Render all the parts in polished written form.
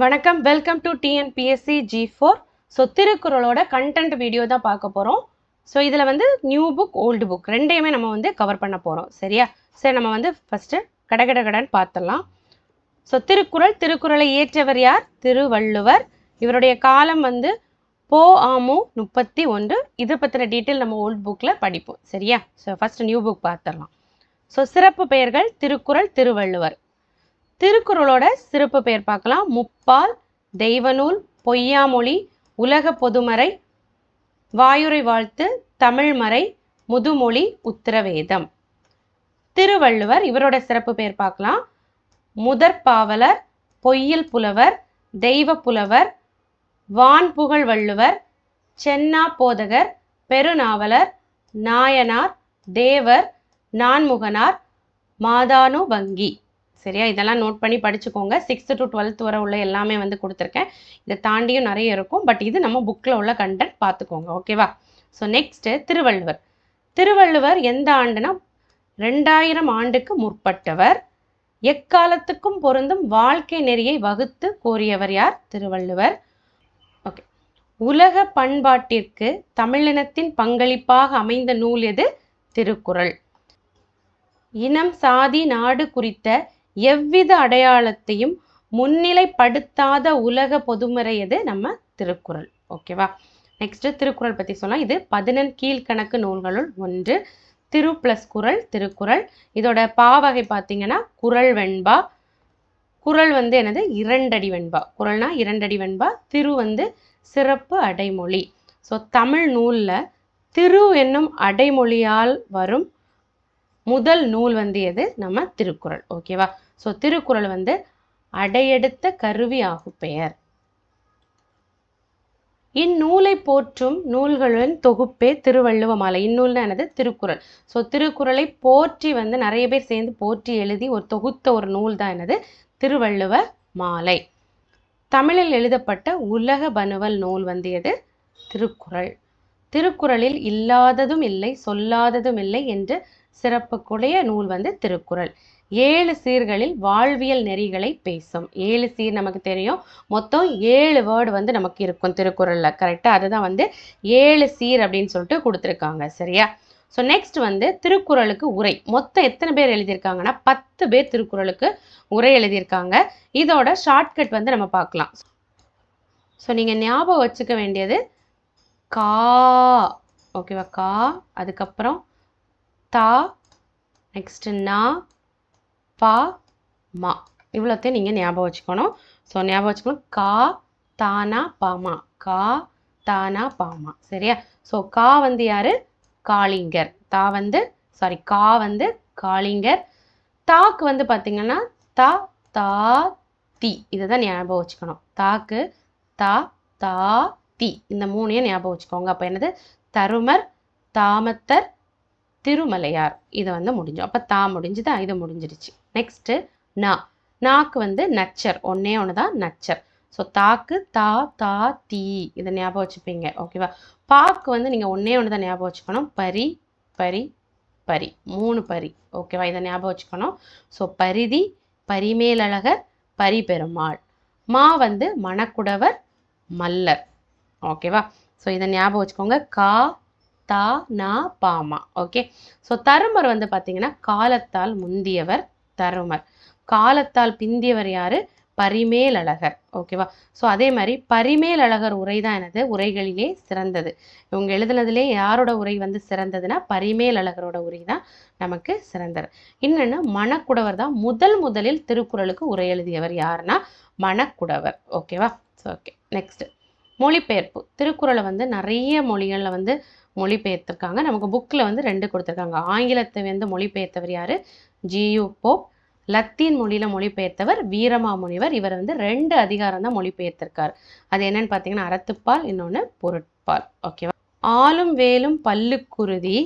வணக்கம், welcome to TNPSC G4. So திருக்குறளோட content video தான் பார்க்க போகிறோம். ஸோ இதில் வந்து நியூ புக் ஓல்டு புக் ரெண்டையுமே நம்ம வந்து கவர் பண்ண போகிறோம். சரியா? சரி, நம்ம வந்து ஃபஸ்ட்டு கடகடகடன்னு பார்த்துடலாம். ஸோ திருக்குறளை இயற்றவர் யார்? திருவள்ளுவர். இவருடைய காலம் வந்து பொ.ஆ.மு. 31. இதை பற்றின டீட்டெயில் நம்ம ஓல்டு புக்கில் படிப்போம். சரியா? ஸோ ஃபஸ்ட்டு நியூ புக் பார்த்துடலாம். ஸோ சிறப்பு பெயர்கள் திருக்குறள், திருவள்ளுவர். திருக்குறளோட சிறப்பு பெயர் பார்க்கலாம். முப்பால், தெய்வநூல், பொய்யாமொழி, உலக பொதுமறை, வாயுரை வாழ்த்து, தமிழ்மறை, முதுமொழி, உத்தரவேதம். திருவள்ளுவர், இவரோட சிறப்பு பெயர் பார்க்கலாம். முதற்பாவலர், பொய்யில் புலவர், தெய்வ புலவர், வான்புகழ் வள்ளுவர், சென்னா போதகர், பெருநாவலர், நாயனார், தேவர், நான்முகனார், மாதானு வங்கி. சரியா? இதெல்லாம் நோட் பண்ணி படிச்சுக்கோங்க. 6th to 12th வரை உள்ள எல்லாமே வந்து கொடுத்துருக்கேன். இதை தாண்டியும் நிறைய இருக்கும். பட் இது நம்ம புக்கில் உள்ள கண்டென்ட் பார்த்துக்கோங்க. ஓகேவா? So next Thiruvalluvar. திருவள்ளுவர் எந்த ஆண்டுனா 2000 ஆண்டுக்கு முற்பட்டவர். எக்காலத்துக்கும் பொருந்தும் வாழ்க்கை நெறியை வகுத்து கூறியவர் யார்? திருவள்ளுவர். ஓகே. உலக பண்பாட்டிற்கு தமிழினத்தின் பங்களிப்பாக அமைந்த நூல் எது? திருக்குறள். இனம், சாதி, நாடு குறித்த எவ்வித அடையாளத்தையும் முன்னிலைப்படுத்தாத உலக பொதுமறை எது? நம்ம திருக்குறள். ஓகேவா? நெக்ஸ்ட் திருக்குறள் பற்றி சொல்லலாம். இது 11 கீழ்கணக்கு நூல்களுள் ஒன்று. திரு ப்ளஸ் குறள், திருக்குறள். இதோட பாவகை பார்த்தீங்கன்னா குறள் வெண்பா. குறள் வந்து என்னது? 2 அடி வெண்பா. குறள்னா 2 அடி வெண்பா. திரு வந்து சிறப்பு அடைமொழி. ஸோ தமிழ் நூலில் திரு என்னும் அடைமொழியால் வரும் முதல் நூல் வந்து எது? நம்ம திருக்குறள். ஓகேவா? ஸோ திருக்குறள் வந்து அடையெடுத்த கருவி ஆகு பெயர். இந்நூலை போற்றும் நூல்களின் தொகுப்பே திருவள்ளுவ மாலை. இந்நூல்னா என்னது? திருக்குறள். ஸோ திருக்குறளை போற்றி வந்து நிறைய பேர் சேர்ந்து போற்றி எழுதி ஒரு தொகுத்த ஒரு நூல் தான் என்னது? திருவள்ளுவ மாலை. தமிழில் எழுதப்பட்ட உலக பனுவல் நூல் வந்து எது? திருக்குறள். திருக்குறளில் இல்லாததும் இல்லை, சொல்லாததும் இல்லை என்று சிறப்புக்குடைய நூல் வந்து திருக்குறள். 7 சீர்களில் வாழ்வியல் நெறிகளை பேசும். 7 சீர் நமக்கு தெரியும். மொத்தம் 7 வேர்டு வந்து நமக்கு இருக்கும் திருக்குறள்ல. கரெக்டாக? அதுதான் வந்து 7 சீர் அப்படின்னு சொல்லிட்டு கொடுத்துருக்காங்க. சரியா? ஸோ நெக்ஸ்ட் வந்து திருக்குறளுக்கு உரை. மொத்தம் எத்தனை பேர் எழுதியிருக்காங்கன்னா 10 பேர் திருக்குறளுக்கு உரை எழுதியிருக்காங்க. இதோட ஷார்ட்கட் வந்து நம்ம பார்க்கலாம். ஸோ நீங்கள் ஞாபகம் வச்சுக்க வேண்டியது கா. ஓகேவா? கா, அதுக்கப்புறம் தா, நெக்ஸ்ட் நா, பா, மா. இவ்வளோத்தையும் நீங்கள் ஞாபகம் வச்சுக்கணும். ஸோ ஞாபகம் வச்சுக்கணும். கா, தானா, பாமா. கா, தானா, பாமா. சரியா? ஸோ கா வந்து யாரு? காளிங்கர். தா வந்து கா வந்து காளிங்கர். தாக்கு வந்து பார்த்தீங்கன்னா தா, தா, தி. இதை தான் ஞாபகம் வச்சுக்கணும். தாக்கு தா, தா, தி. இந்த 3ஐயும் ஞாபகம் வச்சுக்கோங்க. அப்போ என்னது? தருமர், தாமத்தர், திருமலையார். இதை வந்து முடிஞ்சோம். அப்போ தா முடிஞ்சுதா? இது முடிஞ்சிருச்சு. நெக்ஸ்ட்டு நா. நாக்கு வந்து நச்சர். ஒன்னே ஒன்று தான் நச்சர். ஸோ தாக்கு தா, தா, தீ. இதை ஞாபகம் வச்சுப்பீங்க. ஓகேவா? பாக்கு வந்து நீங்கள் ஒன்னே ஒன்று தான் ஞாபகம் வச்சுக்கணும். பரி, பரி, பரி. 3 பரி. ஓகேவா? இதை ஞாபகம் வச்சுக்கணும். ஸோ பரிதி, பரிமேலழகர், பரிபெருமாள். மா வந்து மணக்குடவர், மல்லர். ஓகேவா? ஸோ இதை ஞாபகம் வச்சுக்கோங்க. கா, தா, நா, பாமா. ஓகே. ஸோ தருமர் வந்து பார்த்தீங்கன்னா காலத்தால் முந்தியவர் தருமர். காலத்தால் பிந்தியவர் யாரு? பரிமேலழகர். ஓகேவா? ஸோ அதே மாதிரி பரிமேலழகர் உரை தான் எனது உரைகளிலே சிறந்தது. இவங்க எழுதுனதுலே யாரோட உரை வந்து சிறந்ததுன்னா பரிமேலழகரோட உரை தான் நமக்கு சிறந்தது. இன்னொன்று மணக்குடவர் தான் முதலில் திருக்குறளுக்கு உரை எழுதியவர். யாருன்னா மணக்குடவர். ஓகேவா? So okay. நெக்ஸ்ட் மொழிபெயர்ப்பு. திருக்குறளை வந்து நிறைய மொழிகளில் வந்து மொழிபெயர்த்திருக்காங்க. நமக்கு புக்கில் வந்து 2 கொடுத்துருக்காங்க. ஆங்கிலத்தை வந்து மொழிபெயர்த்தவர் யார்? G U Pope. லத்தீன் மொழியில் மொழிபெயர்த்தவர் வீரமாமுனிவர். இவர் வந்து 2 அதிகாரம் தான் மொழிபெயர்த்திருக்கார். அது என்னன்னு பார்த்தீங்கன்னா அறத்துப்பால், இன்னொன்று பொருட்பால். ஓகேவா? ஆளும் வேலும் பல்லுக்குருதி,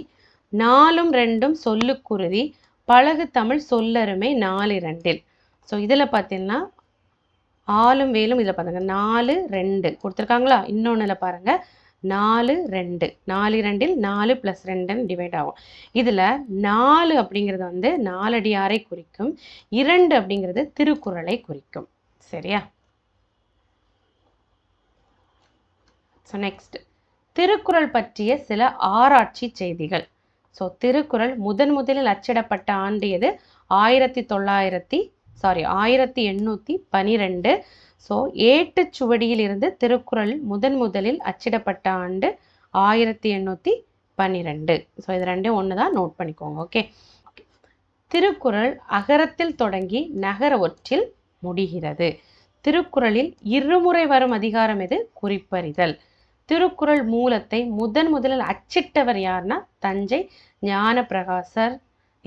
4ம் 2ம் சொல்லுக்குருதி, பழகு தமிழ் சொல்லருமே 4 2. ஸோ இதில் பார்த்தீங்கன்னா ஆளும் வேலும் இதில் பாருங்க 4 2 கொடுத்துருக்காங்களா? இன்னொன்றில் பாருங்க 4 2. 4 2ல் 4 + 2 டிவைட் ஆகும். இதில் 4 அப்படிங்கிறது வந்து நாலடியாரை குறிக்கும். 2 அப்படிங்கிறது திருக்குறளை குறிக்கும். சரியா? ஸோ நெக்ஸ்ட் திருக்குறள் பற்றிய சில ஆராய்ச்சி செய்திகள். ஸோ திருக்குறள் முதலில் அச்சிடப்பட்ட ஆண்டு எது? 1812. ஸோ ஏட்டுச்சுவடியில் இருந்து திருக்குறள் முதலில் அச்சிடப்பட்ட ஆண்டு 1812. ஸோ இது ரெண்டும் ஒன்று தான், நோட் பண்ணிக்கோங்க. ஓகே. திருக்குறள் அகரத்தில் தொடங்கி நகர ஒற்றில் முடிகிறது. திருக்குறளில் இருமுறை வரும் அதிகாரம் எது? குறிப்பறிதல். திருக்குறள் மூலத்தை முதலில் அச்சிட்டவர் யாருன்னா தஞ்சை ஞானப்பிரகாசர்.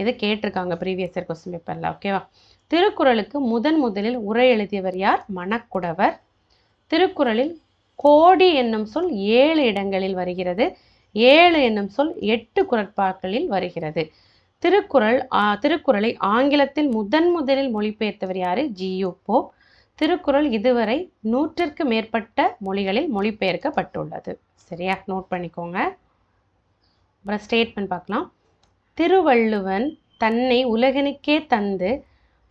இது கேட்டிருக்காங்க ப்ரீவியஸ் இயர் கொஸ்டின் பேப்பர்ல. ஓகேவா? திருக்குறளுக்கு முதலில் உரை எழுதியவர் யார்? மணக்குடவர். திருக்குறளில் கோடி என்னும் சொல் 7 இடங்களில் வருகிறது. 7 என்னும் சொல் 8 குறட்பாக்களில் வருகிறது. திருக்குறளை ஆங்கிலத்தில் முதலில் மொழிபெயர்த்தவர் யாரு? G U Pope. திருக்குறள் இதுவரை 100ற்கு மேற்பட்ட மொழிகளில் மொழிபெயர்க்கப்பட்டுள்ளது. சரியா? நோட் பண்ணிக்கோங்க. அப்புறம் ஸ்டேட்மெண்ட் பார்க்கலாம். திருவள்ளுவன் தன்னை உலகனுக்கே தந்து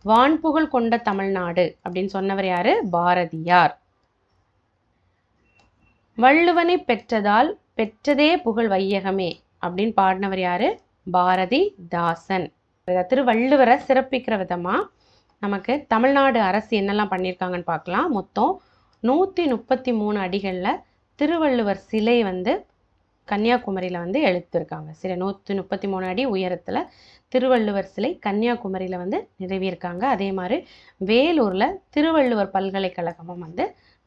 வான்புகழ் கொண்ட தமிழ்நாடு அப்படின்னு சொன்னவர் யாரு? பாரதியார். வள்ளுவனை பெற்றதால் பெற்றதே புகழ் வையகமே அப்படின்னு பாடினவர் யாரு? பாரதிதாசன். திருவள்ளுவரை சிறப்பிக்கிற விதமா நமக்கு தமிழ்நாடு அரசு என்னெல்லாம் பண்ணியிருக்காங்கன்னு பார்க்கலாம். மொத்தம் 133 அடிகளில் திருவள்ளுவர் சிலை கன்னியாகுமரியில் எழுப்பியிருக்காங்க. சரி, 133 அடி உயரத்தில் திருவள்ளுவர் சிலை கன்னியாகுமரியில் நிறுவியிருக்காங்க. அதே மாதிரி வேலூரில் திருவள்ளுவர் பல்கலைக்கழகமும்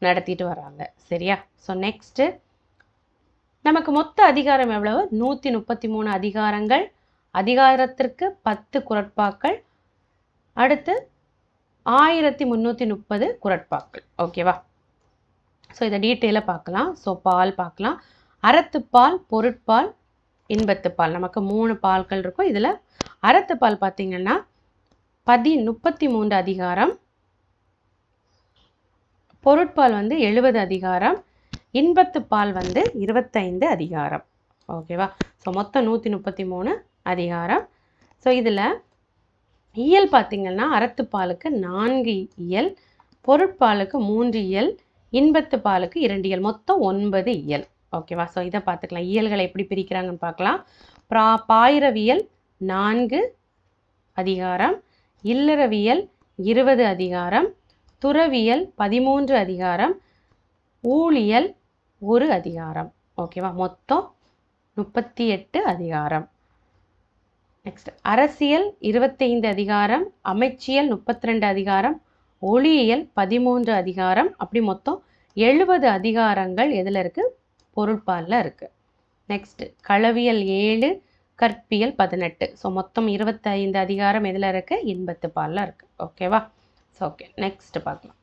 நடத்திட்டு வராங்க. சரியா? ஸோ நெக்ஸ்ட்டு நமக்கு மொத்த அதிகாரம் எவ்வளவு? 133 அதிகாரங்கள். அதிகாரத்திற்கு 10 குறட்பாக்கள். அடுத்து 1330 குறட்பாக்கள். ஓகேவா? ஸோ இதை டீட்டெயிலாக பார்க்கலாம். ஸோ பால் பார்க்கலாம். அறத்துப்பால், பொருட்பால், இன்பத்துப்பால். நமக்கு 3 பால்கள் இருக்கும். இதில் அறத்துப்பால் பார்த்தீங்கன்னா 33 அதிகாரம், பொருட்பால் 70 அதிகாரம், இன்பத்துப்பால் 25 அதிகாரம். ஓகேவா? ஸோ மொத்தம் 133 அதிகாரம். ஸோ இதில் இயல் பார்த்தீங்கன்னா அறத்துப்பாலுக்கு 4 இயல், பொருட்பாலுக்கு 3 இயல், இன்பத்துப்பாலுக்கு 2 இயல், மொத்தம் 9 இயல். ஓகேவா? ஸோ இதை பார்த்துக்கலாம். இயல்களை எப்படி பிரிக்கிறாங்கன்னு பார்க்கலாம். பாயிரவியல் 4 அதிகாரம், இல்லறவியல் 20 அதிகாரம், துறவியல் 13 அதிகாரம், ஊழியல் 1 அதிகாரம். ஓகேவா? மொத்தம் 38 அதிகாரம். நெக்ஸ்ட் அரசியல் 25 அதிகாரம், அமைச்சியல் 32 அதிகாரம், ஒளியியல் 13 அதிகாரம். அப்படி மொத்தம் 70 அதிகாரங்கள் எதில் இருக்குது? பொருட்பாலில் இருக்குது. நெக்ஸ்ட் களவியல் 7, கற்பியல் 18. ஸோ மொத்தம் 25 அதிகாரம் எதில் இருக்குது? இன்பத்துப்பாலில் இருக்குது. ஓகேவா? ஸோ ஓகே, நெக்ஸ்ட் பார்க்கலாம்.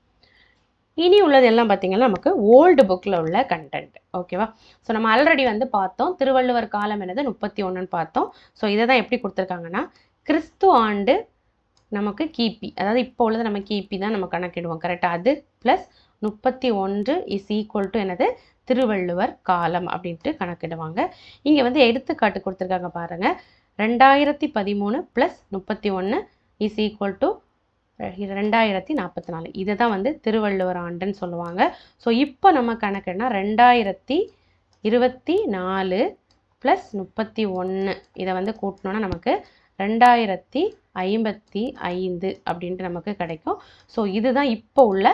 இனி உள்ளது எல்லாம் பார்த்தீங்கன்னா நமக்கு ஓல்டு புக்கில் உள்ள கண்டென்ட். ஓகேவா? ஸோ நம்ம ஆல்ரெடி பார்த்தோம். திருவள்ளுவர் காலம் என்னது 31ன்னு பார்த்தோம். ஸோ இதை தான் எப்படி கொடுத்துருக்காங்கன்னா கிறிஸ்து ஆண்டு நமக்கு கிபி, அதாவது இப்போ உள்ளது நம்ம கிபி தான் நம்ம கணக்கிடுவோம். கரெக்டாக? அது ப்ளஸ் 31 இஸ் ஈக்குவல் டு என்னது? திருவள்ளுவர் காலம் அப்படின்ட்டு கணக்கிடுவாங்க. இங்கே எடுத்துக்காட்டு கொடுத்துருக்காங்க பாருங்கள். 2013 ப்ளஸ் 31 இஸ் ஈக்குவல் டு 2044. இதை தான் திருவள்ளுவர் ஆண்டுன்னு சொல்லுவாங்க. ஸோ இப்போ நம்ம கணக்குனா 2024 ப்ளஸ் 31 இதை கூட்டினோன்னா நமக்கு 2055 அப்படின்ட்டு நமக்கு கிடைக்கும். ஸோ இதுதான் இப்போ உள்ள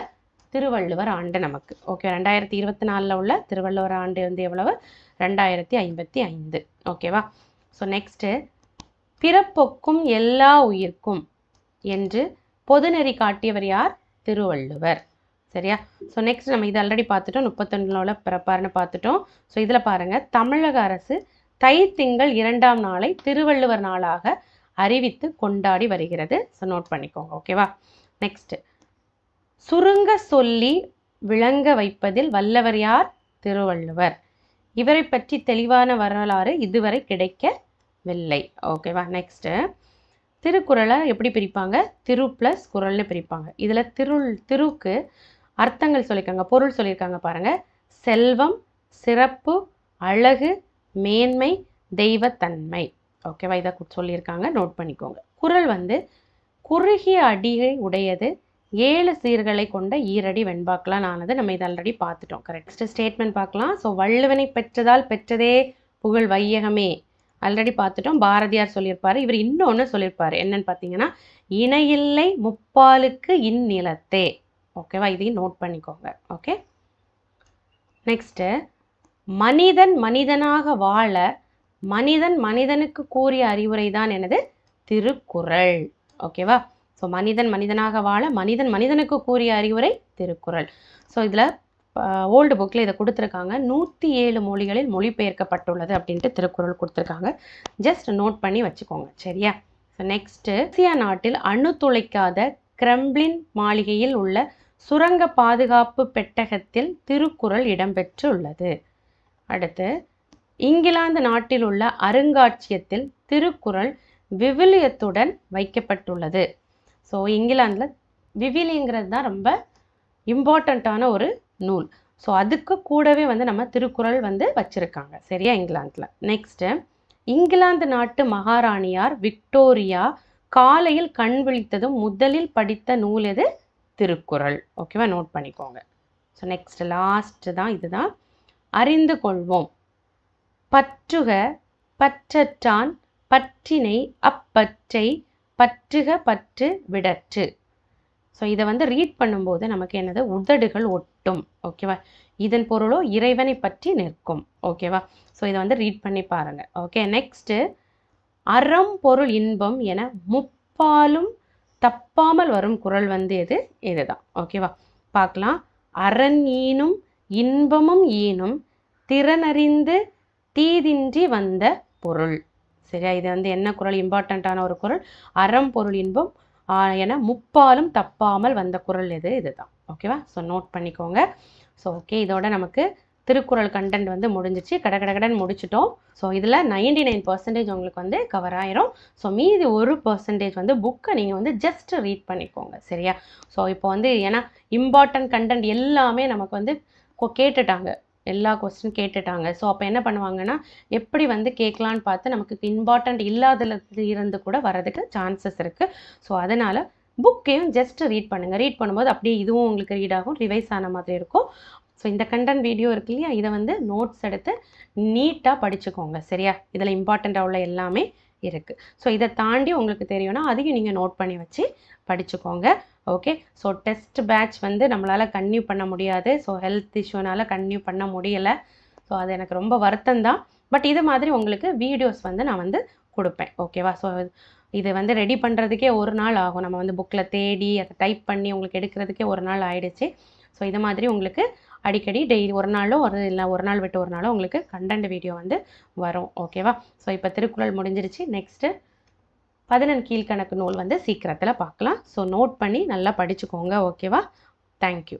திருவள்ளுவர் ஆண்டு நமக்கு. ஓகே, 2024 உள்ள திருவள்ளுவர் ஆண்டு எவ்வளவு? 2055. ஓகேவா? ஸோ நெக்ஸ்ட்டு பிறப்பொக்கும் எல்லா உயிர்க்கும் என்று பொதுநெறி காட்டியவர் யார்? திருவள்ளுவர். சரியா? ஸோ நெக்ஸ்ட் நம்ம இது ஆல்ரெடி பார்த்துட்டோம். 31 பிறப்பாருன்னு பார்த்துட்டோம். ஸோ இதில் பாருங்கள், தமிழக அரசு தை திங்கள் 2ஆம் நாளை திருவள்ளுவர் நாளாக அறிவித்து கொண்டாடி வருகிறது. ஸோ நோட் பண்ணிக்கோங்க. ஓகேவா? நெக்ஸ்ட் சுருங்க சொல்லி விளங்க வைப்பதில் வல்லவர் யார்? திருவள்ளுவர். இவரை பற்றி தெளிவான வரலாறு இதுவரை கிடைக்கவில்லை. ஓகேவா? நெக்ஸ்ட்டு திருக்குறளை எப்படி பிரிப்பாங்க? திரு ப்ளஸ் குறள்னு பிரிப்பாங்க. இதில் திருக்கு அர்த்தங்கள் சொல்லியிருக்காங்க, பொருள் சொல்லியிருக்காங்க பாருங்கள். செல்வம், சிறப்பு, அழகு, மேன்மை, தெய்வத்தன்மை. ஓகேவா? இதை சொல்லியிருக்காங்க, நோட் பண்ணிக்கோங்க. குறள் குறுகிய அடியை உடையது, 7 சீர்களை கொண்ட ஈரடி வெண்பாக்களால் ஆனது. நம்ம இதை ஆல்ரெடி பார்த்துட்டோம். கரெக்ட் ஸ்டேட்மெண்ட் பார்க்கலாம். ஸோ வள்ளுவனை பெற்றதால் பெற்றதே புகழ் வையகமே ஆல்ரெடி பார்த்துட்டோம். பாரதியார் சொல்லியிருப்பாரு. இவர் இன்னொன்று சொல்லியிருப்பாரு. என்னன்னு பார்த்தீங்கன்னா, இணையில்லை முப்பாலுக்கு இந்நிலத்தே. ஓகேவா, இதையும் நோட் பண்ணிக்கோங்க. ஓகே, நெக்ஸ்ட்டு மனிதன் மனிதனாக வாழ மனிதன் மனிதனுக்கு கூறிய அறிவுரை தான் எனது திருக்குறள். ஓகேவா, ஸோ மனிதன் மனிதனாக வாழ மனிதன் மனிதனுக்கு கூறிய அறிவுரை திருக்குறள். ஸோ இதில் ஓல்டு புக்கில் இதை கொடுத்துருக்காங்க. 107 மொழிகளில் மொழிபெயர்க்கப்பட்டுள்ளது அப்படின்ட்டு திருக்குறள் கொடுத்துருக்காங்க. ஜஸ்ட் நோட் பண்ணி வச்சுக்கோங்க. சரியா? ஸோ நெக்ஸ்ட்டு, ரஷ்யா நாட்டில் அணு துளைக்காத கிரெம்ளின் மாளிகையில் உள்ள சுரங்க பாதுகாப்பு பெட்டகத்தில் திருக்குறள் இடம்பெற்றுள்ளது. அடுத்து, இங்கிலாந்து நாட்டில் உள்ள அருங்காட்சியகத்தில் திருக்குறள் விவிலியத்துடன் வைக்கப்பட்டுள்ளது. ஸோ இங்கிலாந்தில் விவிலியங்கிறது தான் ரொம்ப இம்பார்ட்டண்ட்டான ஒரு நூல். ஸோ அதுக்கு கூடவே வந்து நம்ம திருக்குறள் வந்து வச்சுருக்காங்க. சரியா? இங்கிலாந்தில். நெக்ஸ்ட்டு, இங்கிலாந்து நாட்டு மகாராணியார் விக்டோரியா காலையில் கண் விழித்ததும் முதலில் படித்த நூல் எது? திருக்குறள். ஓகேவா, நோட் பண்ணிக்கோங்க. ஸோ நெக்ஸ்ட் லாஸ்ட்டு தான் இதுதான். அறிந்து கொள்வோம். பற்றுக பற்றற்றான் பற்றினை அப்பற்றை பற்றுக பற்று விடற்று. ஸோ இதை வந்து ரீட் பண்ணும்போது நமக்கு என்னது? உதடுகள் ஒட்டும். ஓகேவா, இதன் பொருளோ இறைவனை பற்றி நிற்கும். ஓகேவா, ஸோ இதை வந்து ரீட் பண்ணி பாருங்க. ஓகே, நெக்ஸ்ட்டு, அறம் பொருள் இன்பம் என முப்பாலும் தப்பாமல் வரும் குறள் வந்து எது? இதுதான். ஓகேவா, பார்க்கலாம். அரண் ஈனும் இன்பமும் ஈனும் திறனறிந்து தீதின்றி வந்த பொருள். சரியா? இது வந்து என்ன குறள்? இம்பார்ட்டண்ட்டான ஒரு குறள். அறம் பொருள் இன்பம் என முப்பாலும் தப்பாமல் வந்த குறள் எது? இதுதான். ஓகேவா, ஸோ நோட் பண்ணிக்கோங்க. ஸோ ஓகே, இதோட நமக்கு திருக்குறள் கண்டென்ட் வந்து முடிஞ்சிச்சு. கடகடகடன் முடிச்சிட்டோம். ஸோ இதில் 99% உங்களுக்கு வந்து கவர் ஆயிரும். ஸோ மீதி 1% வந்து புக்கை நீங்கள் வந்து ஜஸ்ட் ரீட் பண்ணிக்கோங்க. சரியா? ஸோ இப்போ வந்து ஏன்னா இம்பார்ட்டன்ட் கண்டென்ட் எல்லாமே நமக்கு வந்து கேட்டுட்டாங்க, எல்லா கொஸ்டின் கேட்டுட்டாங்க. ஸோ அப்போ என்ன பண்ணுவாங்கன்னா, எப்படி வந்து கேட்கலான்னு பார்த்து நமக்கு இம்பார்ட்டண்ட் இல்லாததுல இருந்து கூட வரதுக்கு சான்சஸ் இருக்குது. ஸோ அதனால் புக்கையும் ஜஸ்ட் ரீட் பண்ணுங்கள். ரீட் பண்ணும்போது அப்படியே இதுவும் உங்களுக்கு ரீட் ஆகும், ரிவைஸ் ஆன மாதிரி இருக்கும். ஸோ இந்த கண்டென்ட் வீடியோ இருக்கு இல்லையா, இதை வந்து நோட்ஸ் எடுத்து நீட்டாக படிச்சுக்கோங்க. சரியா? இதில் இம்பார்ட்டண்ட்டாக உள்ள எல்லாமே இருக்குது. ஸோ இதை தாண்டி உங்களுக்கு தெரியும்னா அதையும் நீங்கள் நோட் பண்ணி வச்சு படிச்சுக்கோங்க. ஓகே, ஸோ டெஸ்ட் பேட்ச் வந்து நம்மளால் கன்டினியூ பண்ண முடியாது. ஸோ ஹெல்த் இஷ்யூனால் கன்டினியூ பண்ண முடியலை. ஸோ அது எனக்கு ரொம்ப வருத்தம் தான். பட் இது மாதிரி உங்களுக்கு வீடியோஸ் வந்து நான் வந்து கொடுப்பேன். ஓகேவா, ஸோ இது வந்து ரெடி பண்ணுறதுக்கே ஒரு நாள் ஆகும். நம்ம வந்து புக்கில் தேடி அதை டைப் பண்ணி உங்களுக்கு எடுக்கிறதுக்கே ஒரு நாள் ஆயிடுச்சு. ஸோ இது மாதிரி உங்களுக்கு அடிக்கடி டெய்லி ஒரு நாளோ இல்லை ஒரு நாள் விட்டு ஒரு நாளோ உங்களுக்கு கண்டென்ட் வீடியோ வந்து வரும். ஓகேவா, ஸோ இப்போ திருக்குறள் முடிஞ்சிருச்சு. நெக்ஸ்ட்டு 11 கீழ்கணக்கு நூல் வந்து சீக்கிரத்தில் பார்க்கலாம். ஸோ நோட் பண்ணி நல்லா படிச்சுக்கோங்க. ஓகேவா, தேங்க்யூ.